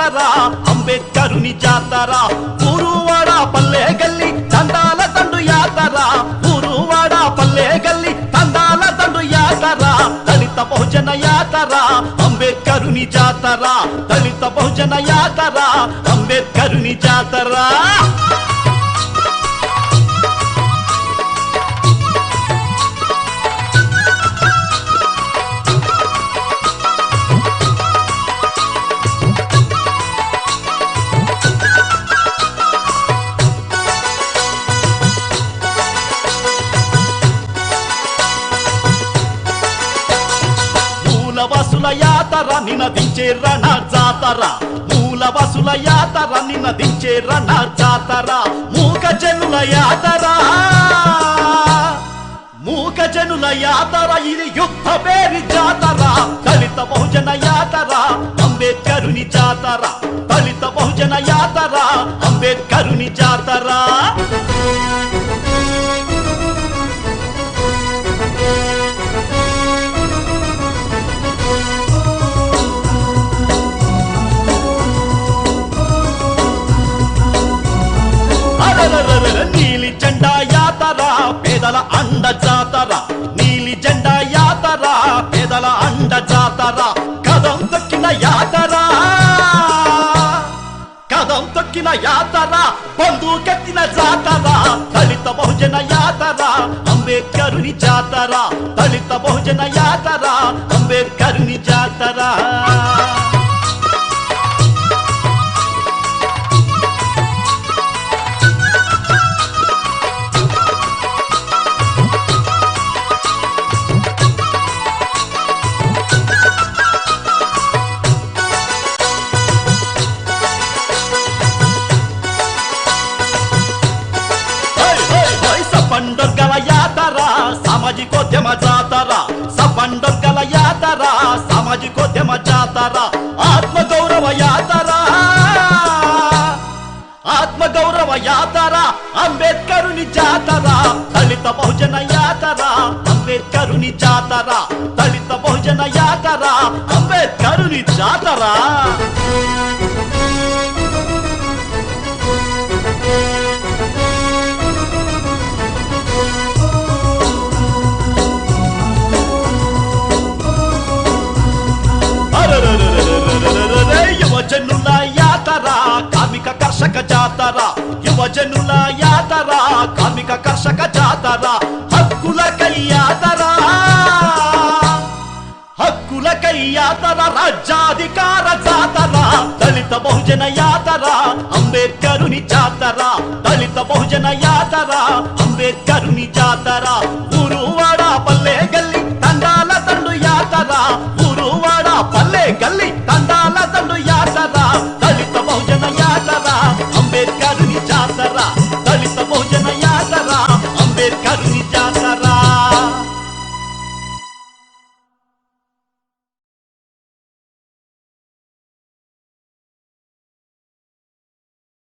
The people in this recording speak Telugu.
జాతర అంబేద్కరుని జాతర ఊరువాడ పల్లె గల్లి తండాల తండు యాతర ఊరువాడ పల్లె గల్లి తండాల తండు యాతర దళిత బహుజన యాతర అంబేద్కరుని జాతర దళిత బహుజన యాతర అంబేద్కరుని జాతర మూలవాసుల యాతర నినదించే రణ జాతర మూలవాసుల యాతర నినదించే రణ జాతర మూగజనుల యాతర మూగజనుల యాతర ఇది యుద్ధ పేరి జాతర దళిత బహుజన యాతర అంబేద్కరుని జాతర దళిత బహుజన యాతర అంబేద్కరుని జాతర నీలి జెండా యాతర పేదల అండ జాతర నీలి జెండా యాతర పేదల అండ జాతర కదం తొక్కిన యాతర కదం తొక్కిన యాతర బంధుకెత్తిన జాతర దళిత బహుజన యాతర అంబేద్కరుని జాతర దళిత బహుజన యాతర అంబేద్కరుని జాతర సబండొర్గల యాతర సామాజికోద్యమ జాతర సబండొర్గల యాతర సామాజికోద్యమ జాతర ఆత్మగౌరవ యాతర ఆత్మగౌరవ యాతర అంబేద్కరుని జాతర దళిత బహుజన యాతర అంబేద్కరుని జాతర దళిత బహుజన యాతర అంబేద్కరుని జాతర యువజనుల యాతర కార్మిక కర్షక జాతర యువజనుల యాతర కార్మిక కర్షక జాతర హక్కులకై యాతర హక్కులకై యాతర రాజ్యాధికార జాతర దళిత బహుజన యాతర అంబేద్కరుని జాతర దళిత బహుజన యాతర అంబేద్కరుని జాతర